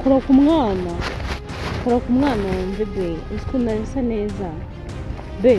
kora ku mwana wumve be ukuntu arasa neza be.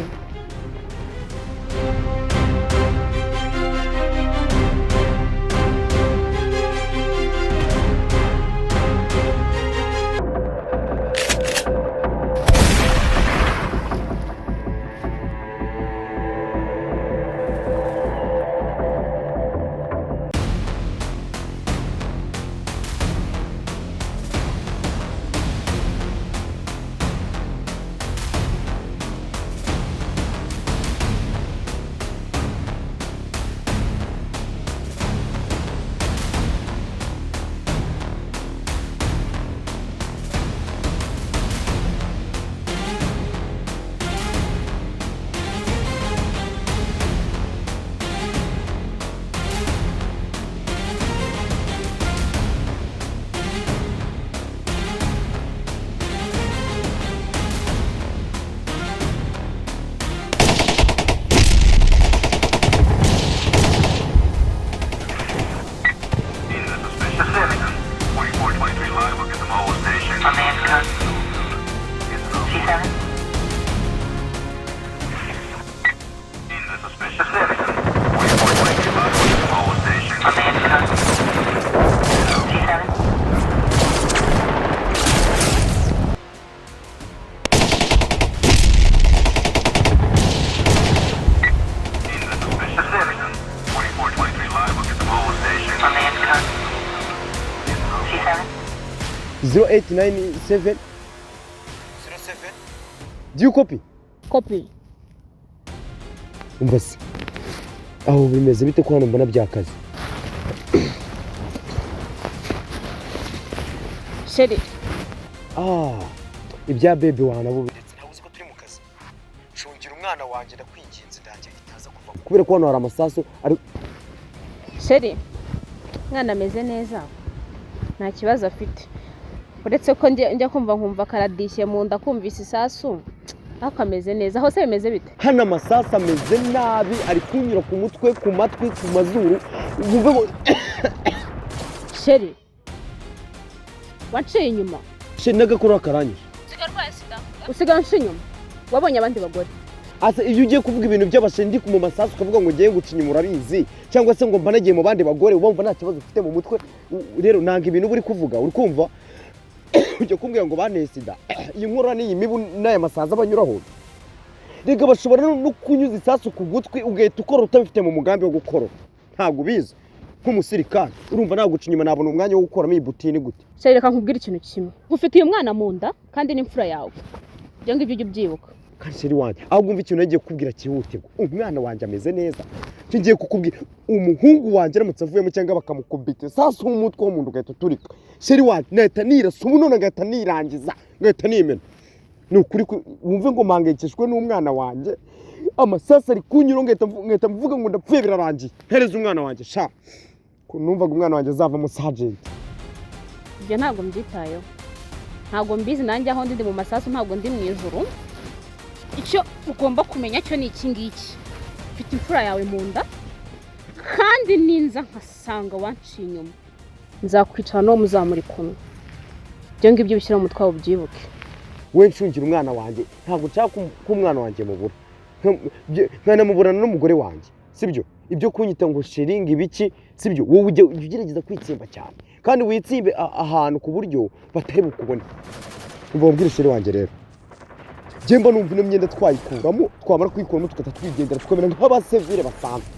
Zero 897 Do you copy? Copy. Umbase. Aho bimeze bite ko hano mbona byakaze? Sheri. Ibya baby wana bo ndetse nabuze ko turi mu kazi. Shungira umwana wanje ndakwinginze ndange itaza kuva. Kubera ko hano hari amasaso ari Sheri. Mwana ameze neza. Nta kibazo afite. Uretse ko njya kumva nkumva karadishye mu nda kumvise isasu. Akameze neza. Hose bimeze bite? Hana amasasa ameze nabi ari kunyura ku mutwe, ku matwi, ku mazuru. Uvuge ngo Sheri. Wanciye inyuma. Sheri nagakora akaranyije. Sigarwaye sida. Usiganshe inyuma. Wabonye abandi bagore. Asa iyo ugiye kuvuga ibintu by'abashendi ku masasu ukavuga ngo ngiye gucinya murabizi cyangwa se ngo mbanagiye mu bandi bagore ubumva nta kibazo ufite mu mutwe rero nanga ibintu buri kuvuga uri kumva ujye kumbwira ngo bane sida iyi nkora ni imibu n'aya masaza banyuraho rega bashobora no kunyuza isasu ku gutwi ugahita ukora utabifite mu mugambi wo gukora ntabwo ubizi nk'umusirikare urumva ntabwo gucinya inyuma nabona umwanya wo gukoramo iyi butini gute Sheri reka nkubwire ikintu kimwe ufite uyu mwana mu nda kandi n'imfura yawe byo ngibyo ujye ubyibuka Sheri wanje ahubwo umva ikintu nagiye kukubwira cyihutirwa umwana wanje ameze neza ngiye kukubwira umuhungu wanje aramutse avuyemo cyangwa bakamukubita sasu umutwe wo muntu ugahita uturika Sheri wanje nahita nirasa ubu none ngahita nirangiza ngahita nimena ni ukuri wumve ngo mpangayikishwe n'umwana wanje amasasa ari kunyura ngahita mvuga ngo ndapfuye birarangiye hereza umwana wanje sha numvaga umwana wanje azavamo sergeant ibyo ntabwo mbyitayeho ntabwo mbizi nanjye aho ndi mu masasu ntabwo ndi mu ijuru icyo ugomba kumenya cyo ni iki ngiki ufite imfura yawe mu nda kandi ninza nkasanga wanciye inyuma nzakwicara no muzamuri kumwe ibyo ngibyo bishyira mu mutwe wawe ubyibuke we nshungira umwana wanjye ntabwo nshaka ko umwana wanjye mubura nkanamuburana n'umugore wanjye sibyo ibyo kunyita ngo sheringi ibiki sibyo wowe ujye ugerageza kwitsimba cyane kandi witsimbe ahantu ku buryo batari bukubone umva wabwire Sheri wanjye rero Jemba numva ino myenda twayikuramo twamara kuyikuramo tukata twigendera tukamera nk'abasivile basanzwe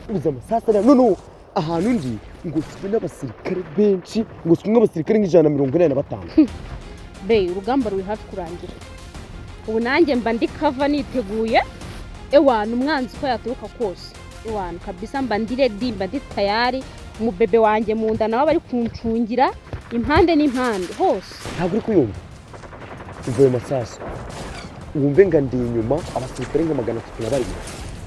ubuze amasasa none ahantu ndi ngo twe n'abasirikare benshi ngo twe n'abasirikare nk'ijana Bey urugamba ruri hafi kurangira ubu nanjye mba ndi cover niteguye ewana umwanzi ko yaturuka kose ewana kabisa mba ndi ready mba ndi tayari umubebe wanjye mu nda nawe bari kuncungira impande n'impande hose ntabwo uri kuyumva uvuye masasa wumve nga ndi inyuma abasirikare nka 300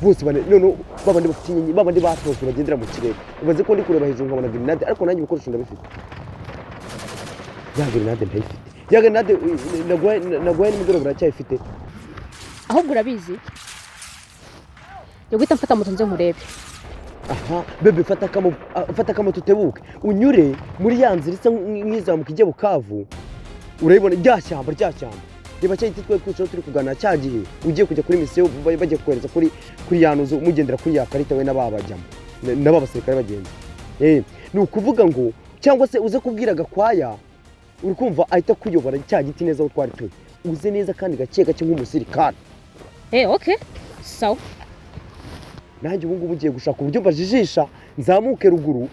bose none babandi bafite babandi batozwe bagendera mu kirere ubaze ko ndi kureba hejuru nkabona grenade ariko nanjye ibikoresho ndabifite ya grenade ndayifite ya grenade nagwaye n'imigoro buracyayifite ahubwo urabizi yo guhita mfata moto nze nkurebe aha bebe fata akamoto utebuke unyure muri ya nzira isa nk'izamuka ijya Bukavu urabibona rya shyamba reba cya giti twe twicaye turi kuganira cya gihe ugiye kujya kuri misiyo bagiye kohereza kuri yanuzo mugendera kuri ya karita we n'ababajyamo n'abasirikare bagenzi ni ukuvuga ngo cyangwa se uze kubwira Gakwaya uri kumva ahita kuyobora cya giti neza aho twari turi uze neza kandi gake nk'umusirikare okay sawa nanjye ubu ngubu ugiye gushaka uburyo mbajijisha nzamuke ruguru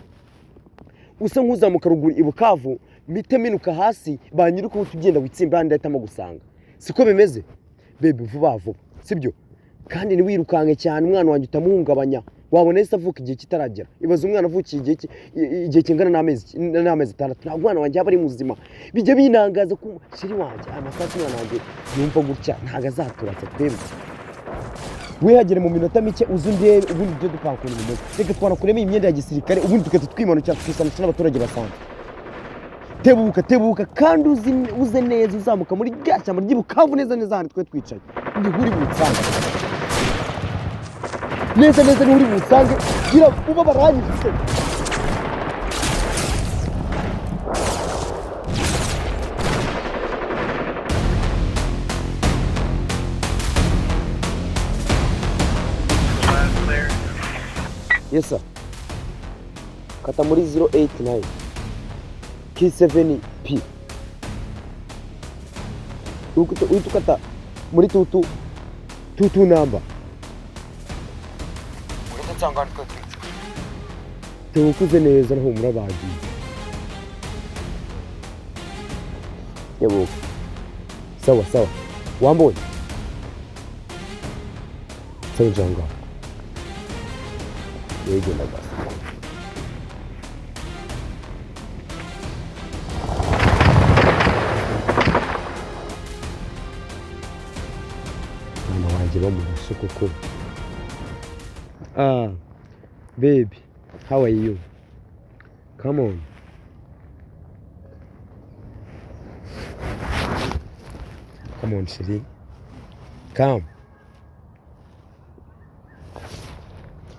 usa nk'uzamuka ruguru i Bukavu mpite minuka hasi banyiruka ubu tugenda witsimba handi ahitamo gusanga siko bimeze bebe vuba sibyo kandi ntiwirukanke cyane umwana wanjye utamuhungabanya wabona ese avuka igihe kitaragera ibaze umwana avukiye igihe kingana n'amezi 6 ntabwo umwana wanjye yaba ari muzima bijya binangaza ko shiri wanjye amasasu umwana wanjye yumva gutya ntago azaturatse twebwe wihagere mu minota mike uzundebe ubundi byo dupakura ibintu reka twanakuremo imyenda ya gisirikare ubundi tukata twimanukira twisanisha n'abaturage basanzwe tebuka kandi uze neza uzamuka muri rya shyamba ry'Ibukavu neza hano twe twicaye uri butsange neza ni uri butsange gira uba baranyise Yes sir. Kata muri 089 K7P. Utukata muri tutu number. Uretse cyangwa twe. Tukuze neza naho murabagiye. Yebo. Sawa. Wambonye. Sayjanga. Yegenda basi. Mama wanje bamuhashe koko. Baby, how are you? Come on. Come on, Shiri. Come.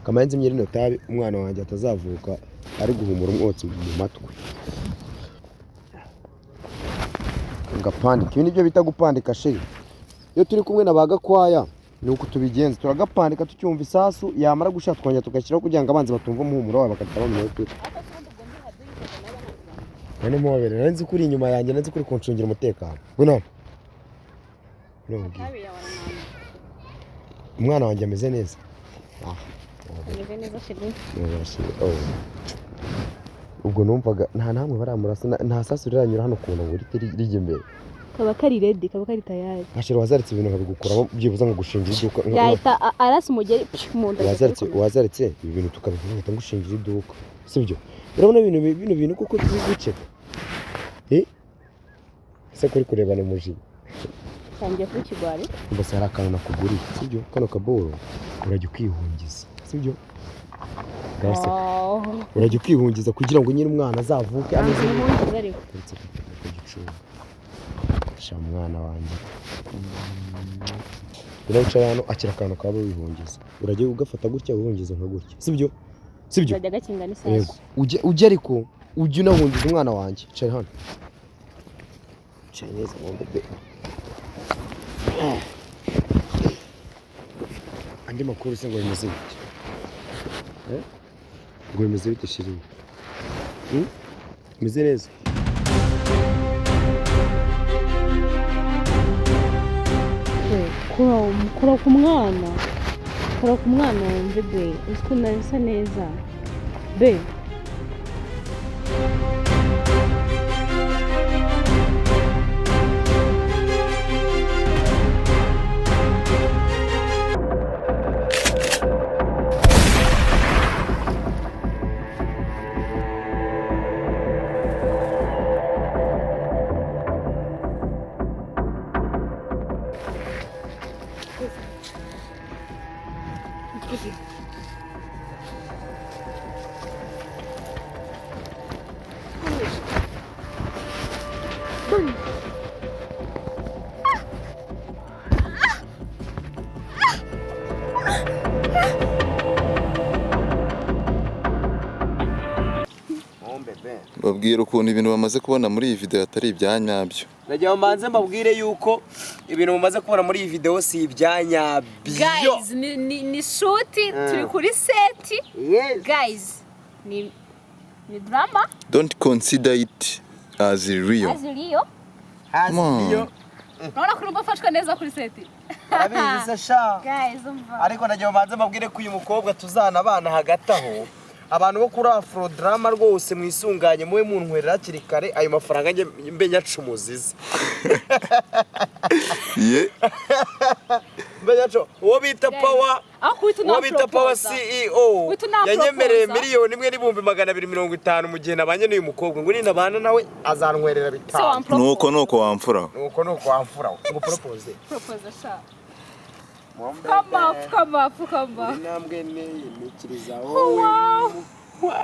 Kamanzi myiri no tabi umwana wanjye atazavuka ari guhumura umwotsi mu matwe. Ngapandika ibi nibyo bita gupandika shiri. Iyo turi kumwe na Gakwaya nuko tubigenza turagapandika tucyumva isasu yamara gushaka twanya tugashyiraho kugira ngo abanze batumva umuhumuro wabo bakataba bamenya turi. None mubere nanzi kuri inyuma yanjye nanzi kuri kuncungira umutekano. Buna. Umwana wanjye ameze neza. Ameze neza shiri. Ubwo numvaga nta namwe baramurasa nta sasu riranyura hano kuntu ngo rije imbere. Kaba kari ready, kaba kari tayari. Ashira wazaritse ibintu nkabigukuramo byibuza ngo gushingira iduka. Yahita arasa umugeri mu nda. Wazaritse ibintu tukabivuga ngo gushingira iduka. Sibyo? Urabona ibintu kuko tubiguceka. Ese kuri kurebana muji. Tangiye kuri kigwari. Mbese hari akantu nakuguriye. Sibyo? Kano kaboro urajya kwihungiza. Sibyo? Gase. Urajya kwihungiza kugira ngo nyine umwana azavuke ameze nk'umuntu ariko. Mwana wanjye uraca hano akira akantu kaba wihungiza urajye ugafata gutya uhungiza nka gutya sibyo uzajya gakinga n'isasu ujye ariko ujye unahungiza umwana wanjye cara hano neza mu bebe andi makuru se ngo bimeze bite ngo bimeze bite shiri bimeze neza kora ku mwana wumve be uko nasa neza be babwira ukuntu ibintu bamaze kubona muri iyi video atari ibyanyabyo. Nagiye mbanze mbabwire yuko ibintu mumaze kubona muri iyi video si ibyanyabyo. Guys, ni shoot turi kuri set. Guys, ni drama. Don't consider it as real. As real. Nona kurumba fashwa neza kuri set. Abizi se sha. Guys, umva. Ariko nagiye mbanze mbabwire ko uyu mukobwa tuzana abana hagati aho. Abantu bo kuri afrodrama rwose mwisunganye muwe muntwerera hakiri kare ayo mafaranga nge mbe nyacumuzize. Ye. Mbe nyaco uwo bita power. Uwo bita power CEO. Yanyemereye miliyoni imwe n'ibihumbi 250 mu gihe nabanye n'uyu mukobwa ngo ninabana nawe azantwerera bitanu. Nuko wamfura. Nuko wamfura. Ngo propose. Propose sha. Come up. Intambwe nikiriza wowe. Wow.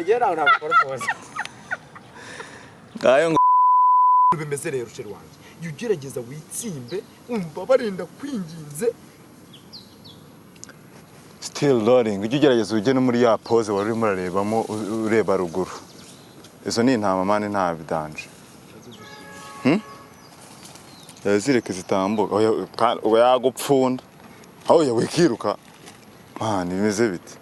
Gera una propose. Gayo ngo bimeze rero cyo rwanje. Yugerageza witsimbe umva barinda kwinginze. Still loading. Ujye ugerageza ujye no muri ya pose wari urimo urarebamo ureba ruguru. Izo ni intama mane nta bidanje. Yazireke zitambuka oya yagupfunda aho yawikiruka bimeze bite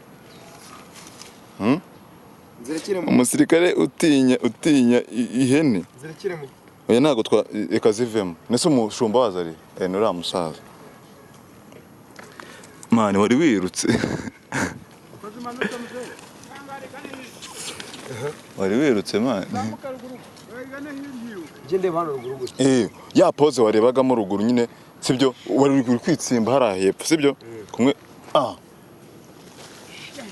umusirikare utinya ihene zirekiremo oya ntago reka zivemo nese umushumba wazari nura musaza mani wari wirutse wari wirutse mani gende bano ruguru gusa ya pose warebagamo ruguru nyine sibyo wari uri kwitsimba hara hepfo sibyo kumwe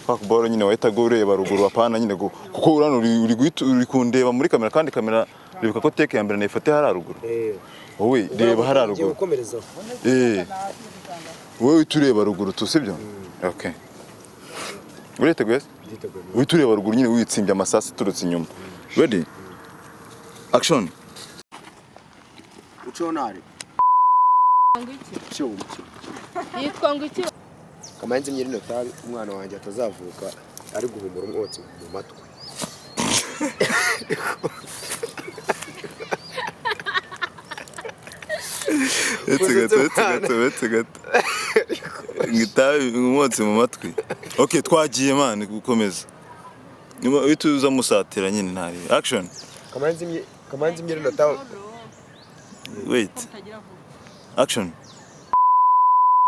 fakboro nyine wahitaga ureba ruguru apana nyine kuko urano uri kundeba muri kamera kandi kamera ribuka ko teke ya mbere nayifate hara ruguru wowe reba hara ruguru wowe tureba ruguru tu sibyo okay uriteguye tureba ruguru nyine witsimbye amasasi turutse inyuma ready action uconari yitwa ngo iki kamanzi myirino tabi umwana wanjye atazavuka ari guhumura umwotsi mu matwi Etse gato ngitabi umwotsi mu matwi okay twagiye man gukomeza nyuma wituza musatira nyine ntari action kamanzi myirino tabi wait action